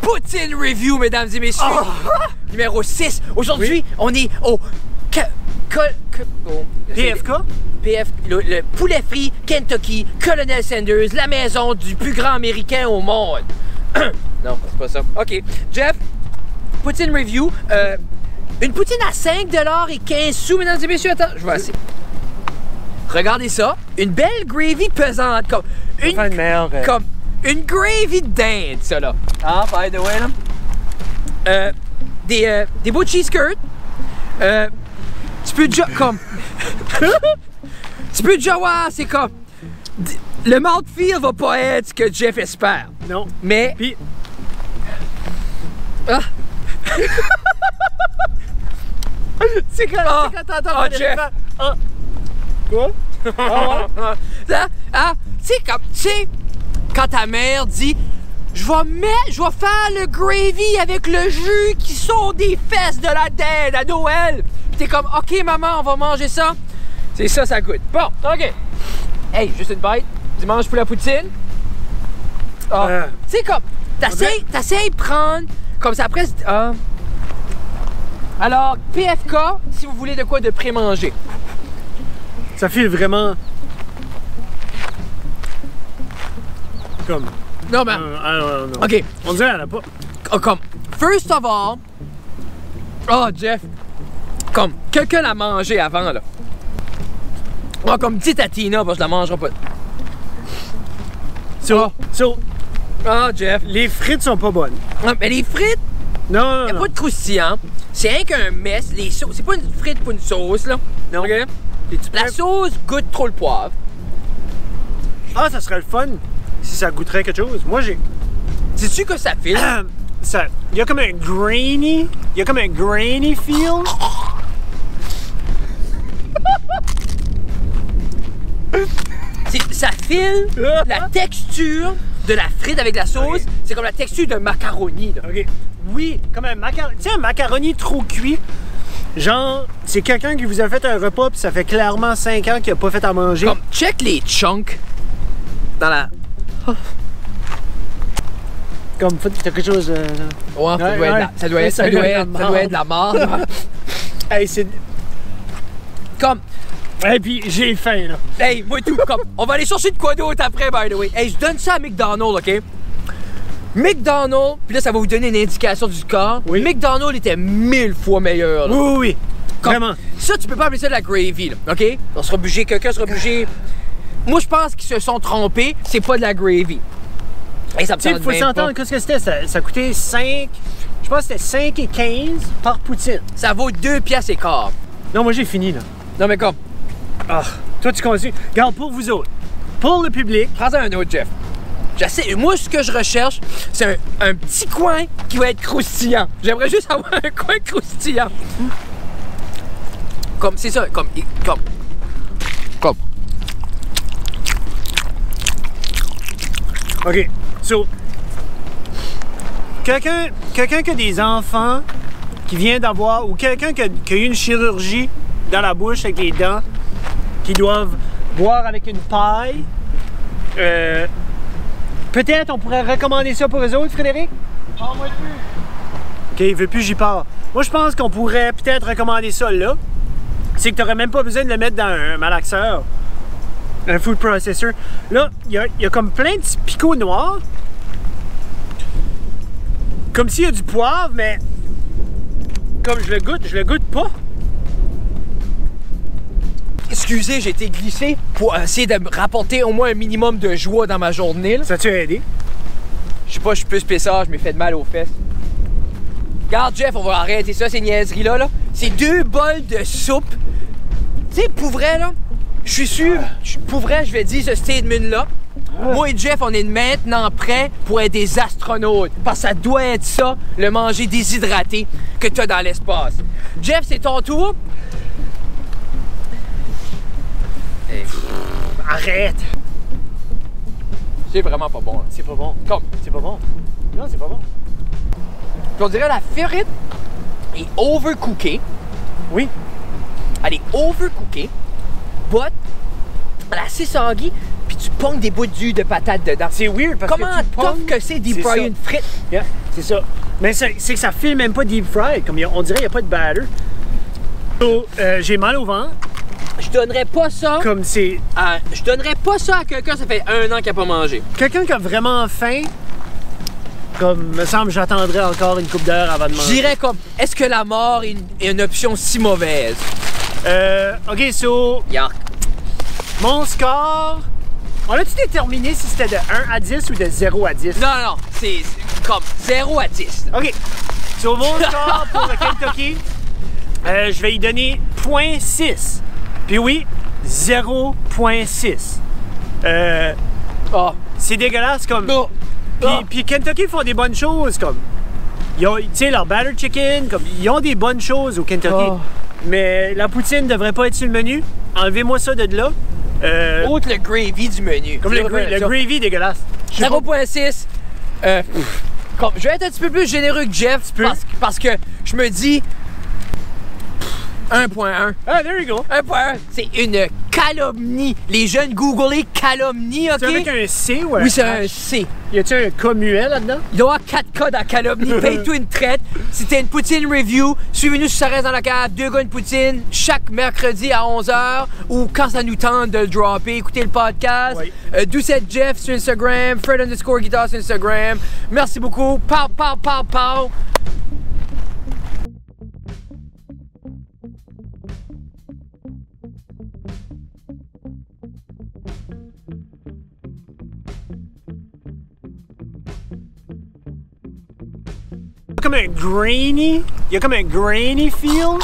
Poutine Review, mesdames et messieurs. Numéro 6. Aujourd'hui, on est au PFK? Le poulet frit Kentucky Colonel Sanders, la maison du plus grand américain au monde. Non, c'est pas ça. OK. Jeff, Poutine Review. Une poutine à 5,15 $, mesdames et messieurs. Attends, je vais essayer. Regardez ça. Une belle gravy pesante. Comme une gravy de dinde, ça là. Ah, by the way, là. Des beaux cheese curds. Tu peux déjà comme. Tu peux déjà voir, c'est comme. Le mouthfeel va pas être ce que Jeff espère. Non. Mais. Puis. Ah! C'est quand t'entends Jeff! Ah! Quoi? C'est comme. Tu sais, quand ta mère dit. Je vais faire le gravy avec le jus qui sort des fesses de la dinde à Noël. T'es comme, OK, maman, on va manger ça. C'est ça, ça goûte. Bon, OK. Hey, juste une bite. Dimanche pour la poutine. Oh. Tu sais, comme, t'essayes de prendre, comme ça, après. Alors, PFK, si vous voulez de quoi de pré-manger. Ça file vraiment. Comme. Non, mais. Non. OK. On dirait qu'elle a pas. Comme, first of all. Oh, Jeff. Comme, quelqu'un l'a mangé avant, là. Oh, comme, dis à Tina, parce que je la mangerai pas. Oh, Jeff. Les frites sont pas bonnes. Non, mais les frites, Non. y'a pas de croustillant. C'est rien qu'un mess. Les sauces, c'est pas une frite pour une sauce, là. Non. OK? La sauce goûte trop le poivre. Ah, ça serait le fun si ça goûterait quelque chose. Moi, j'ai. Sais-tu que ça file? Il y a comme un grainy. Il y a comme un grainy feel. Ça file la texture de la frite avec la sauce. Okay. C'est comme la texture d'un macaroni, là. OK. Oui, comme un macaroni. Tu sais, un macaroni trop cuit. Genre, c'est quelqu'un qui vous a fait un repas puis ça fait clairement 5 ans qu'il a pas fait à manger. Comme, check les chunks dans la... Comme, t'as quelque chose... Ouais, ça doit être de la marde. Hey, c'est... Comme... Et puis, j'ai faim, là. Hey, moi tout, comme... On va aller chercher de quoi d'autre après, by the way. Hey, je donne ça à McDonald's, OK? McDonald's, puis là, ça va vous donner une indication du score. Oui. McDonald's était 1000 fois meilleur, là. Oui. Comme, vraiment. Ça, tu peux pas appeler ça de la gravy, là, OK? On sera obligé, quelqu'un sera obligé... Moi, je pense qu'ils se sont trompés, c'est pas de la gravy. Hey, ça me Tu sais, faut s'entendre, qu'est-ce que c'était? Ça coûtait 5... Je pense que c'était 5,15 par poutine. Ça vaut 2 piastres et quart. Non, moi, j'ai fini, là. Non, mais comme... Ah, toi, tu continues. Regarde, pour vous autres, pour le public... Prends-en un autre, Jeff. Moi, ce que je recherche, c'est un petit coin qui va être croustillant. J'aimerais juste avoir un coin croustillant. Comme, c'est ça, comme... OK. So, quelqu'un qui a des enfants qui vient d'avoir, ou quelqu'un qui a eu une chirurgie dans la bouche avec les dents, qui doivent boire avec une paille, peut-être on pourrait recommander ça pour eux autres, Frédéric? Ah, moi plus. OK, il veut plus, j'y pars. Moi, je pense qu'on pourrait peut-être recommander ça là. C'est que tu n'aurais même pas besoin de le mettre dans un malaxeur. Un food processor. Là, il y a comme plein de petits picots noirs. Comme s'il y a du poivre, mais comme je le goûte pas. Excusez, j'ai été glissé pour essayer de me rapporter au moins un minimum de joie dans ma journée. Là. Ça t'a aidé? Je sais pas, je suis plus spécial, je m'ai fait de mal aux fesses. Regarde, Jeff, on va arrêter ça, ces niaiseries-là. Là. C'est 2 bols de soupe. Tu sais, pour vrai, là, je suis sûr, pour vrai, je vais dire ce statement-là. Moi et Jeff, on est maintenant prêts pour être des astronautes. Parce que ça doit être ça, le manger déshydraté que t'as dans l'espace. Jeff, c'est ton tour. Arrête! C'est vraiment pas bon. Là. C'est pas bon. Comme. C'est pas bon. Non, c'est pas bon. Puis on dirait la frite est overcookée. Oui. Elle est overcookée, but elle est assez soggy, puis tu pognes des bouts durs de patates dedans. C'est weird parce Comment que tu tough pognes, que c'est deep c'est fry ça. une frite? Yeah, c'est ça. Mais c'est que ça file même pas deep fry. Comme on dirait qu'il n'y a pas de batter. So, j'ai mal au ventre. Je donnerais pas ça. Comme c'est. Je donnerais pas ça à quelqu'un, ça fait 1 an qu'il a pas mangé. Quelqu'un qui a vraiment faim, comme me semble, j'attendrais encore une couple d'heures avant de Je manger. dirais comme, est-ce que la mort est une option si mauvaise? Ok, so, Yark. mon score. On a-tu déterminé si c'était de 1 à 10 ou de 0 à 10? Non, non, c'est comme 0 à 10. Là. Ok. So, mon score pour le Kentucky, je vais y donner 0.6. Puis oui, 0.6. Oh. C'est dégueulasse comme. Oh. Puis Kentucky font des bonnes choses comme. Ils ont, tu sais, leur batter chicken, comme. Ils ont des bonnes choses au Kentucky. Oh. Mais la poutine devrait pas être sur le menu. Enlevez-moi ça de là. Autre le gravy du menu. Comme le gravy dégueulasse. Je sais pas- 0.6. Comme, je vais être un petit peu plus généreux que Jeff peux. parce que je me dis 1.1. Ah, there you go. 1.1, c'est une calomnie. Les jeunes googlez calomnie, ok? C'est avec un C ou un Oui, c'est un H? C. Y a-tu un K muet là-dedans? Il doit y avoir 4 codes à calomnie. Paye-toi une traite. C'était une poutine review. Suivez-nous sur Ça reste dans la cave. 2 gars, une poutine. Chaque mercredi à 11h ou quand ça nous tente de le dropper. Écoutez le podcast. Oui. Doucette Jeff sur Instagram. Fred_guitar sur Instagram. Merci beaucoup. Pow, pow, pow, pow. Comme un grainy. Il y a comme un grainy feel.